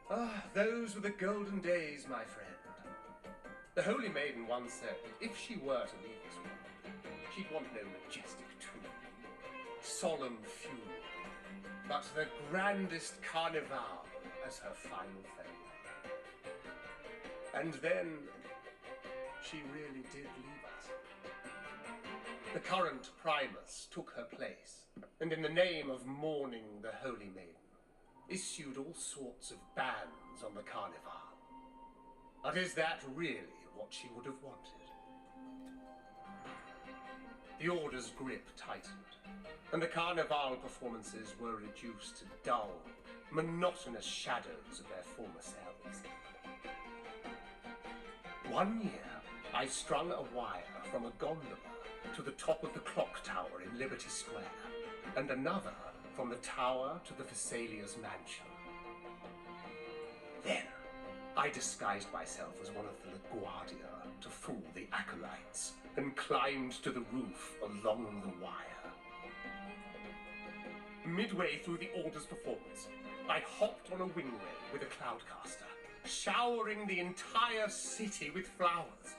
Ah, those were the golden days, my friend. The Holy Maiden once said that if she were to leave this world, she'd want no majestic tomb, solemn funeral, but the grandest carnival as her final farewell. And then, she really did leave us. The current Primus took her place, and in the name of mourning the Holy Maiden, issued all sorts of bans on the carnival. But is that really what she would have wanted? The Order's grip tightened, and the Carnival performances were reduced to dull, monotonous shadows of their former selves. One year, I strung a wire from a gondola to the top of the clock tower in Liberty Square, and another from the tower to the Thessalia's mansion. Then, I disguised myself as one of the LaGuardia to fool the acolytes, and climbed to the roof along the wire. Midway through the Order's performance, I hopped on a wingray with a cloudcaster, showering the entire city with flowers.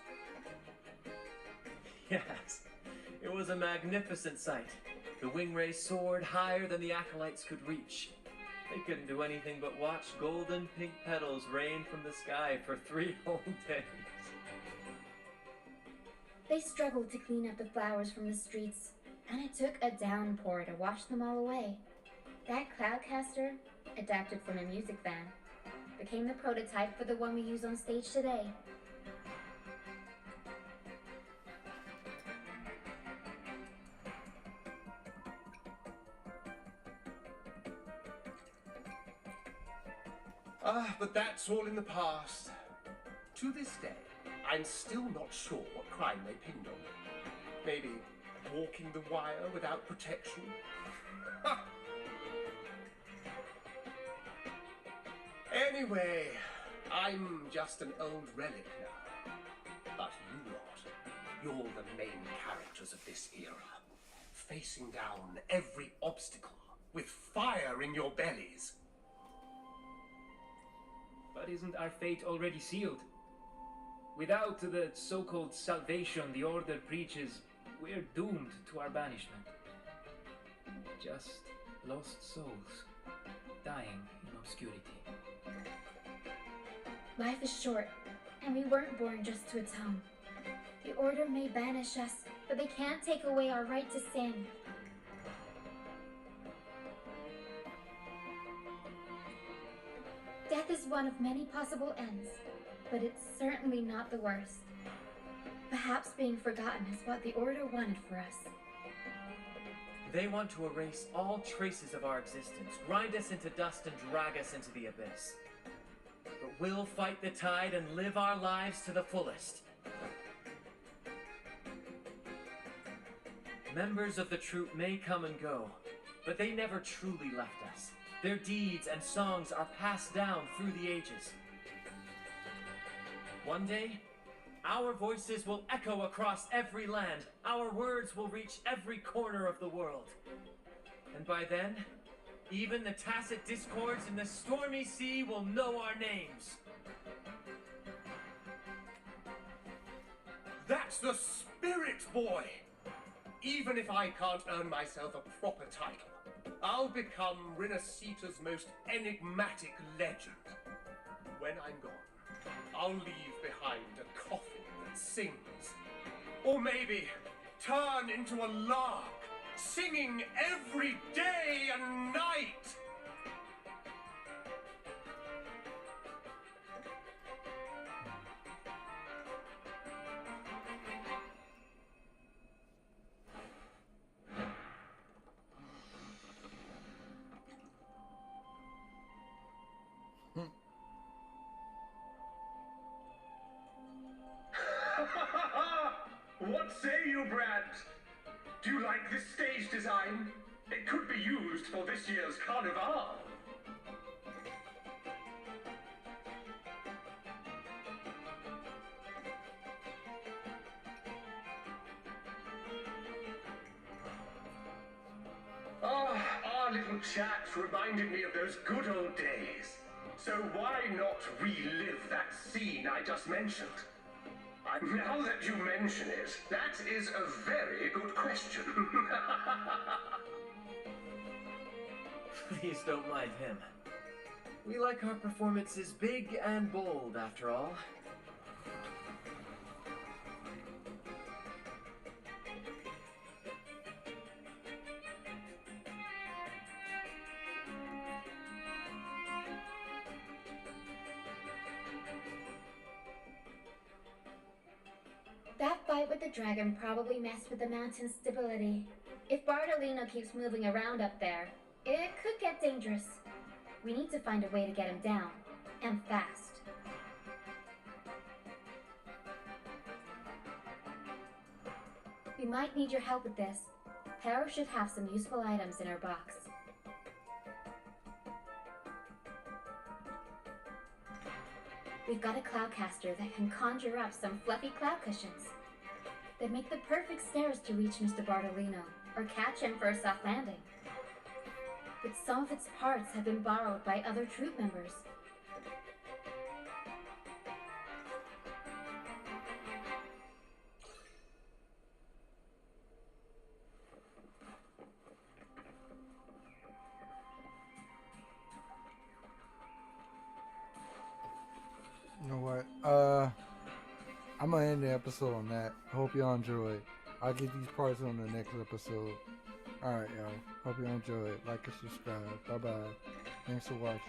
Yes, it was a magnificent sight. The wingray soared higher than the acolytes could reach. They couldn't do anything but watch golden pink petals rain from the sky for 3 whole days. They struggled to clean up the flowers from the streets, and it took a downpour to wash them all away. That cloudcaster adapted from a music van, became the prototype for the one we use on stage today. But that's all in the past. To this day, I'm still not sure what crime they pinned on me. Maybe walking the wire without protection? Anyway, I'm just an old relic now. But you lot, you're the main characters of this era. Facing down every obstacle with fire in your bellies. But isn't our fate already sealed? Without the so-called salvation the Order preaches, we're doomed to our banishment. Just lost souls, dying in obscurity. Life is short, and we weren't born just to atone. The Order may banish us, but they can't take away our right to sin. Death is one of many possible ends, but it's certainly not the worst. Perhaps being forgotten is what the Order wanted for us. They want to erase all traces of our existence, grind us into dust and drag us into the abyss. But we'll fight the tide and live our lives to the fullest. Members of the troupe may come and go, but they never truly left us. Their deeds and songs are passed down through the ages. One day, our voices will echo across every land. Our words will reach every corner of the world. And by then, even the tacit discords in the stormy sea will know our names. That's the spirit, boy! Even if I can't earn myself a proper title, I'll become Rinasita's most enigmatic legend. When I'm gone, I'll leave behind a coffin that sings. Or maybe turn into a lark, singing every day and night. What say you, Brad? Do you like this stage design? It could be used for this year's carnival. Our little chat reminded me of those good old days. So why not relive that scene I just mentioned? Now that you mention it, that is a very good question. Please don't mind him. We like our performances big and bold, after all. That fight with the dragon probably messed with the mountain's stability. If Bartolino keeps moving around up there, it could get dangerous. We need to find a way to get him down, and fast. We might need your help with this. Pero should have some useful items in her box. We've got a cloudcaster that can conjure up some fluffy cloud cushions. They make the perfect snares to reach Mr. Bartolino, or catch him for a soft landing. But some of its parts have been borrowed by other troupe members. You know what? I'm gonna end the episode on that. I hope y'all enjoy. I'll get these parts on the next episode. Alright, y'all. Hope y'all enjoy. Like and subscribe. Bye bye. Thanks for watching.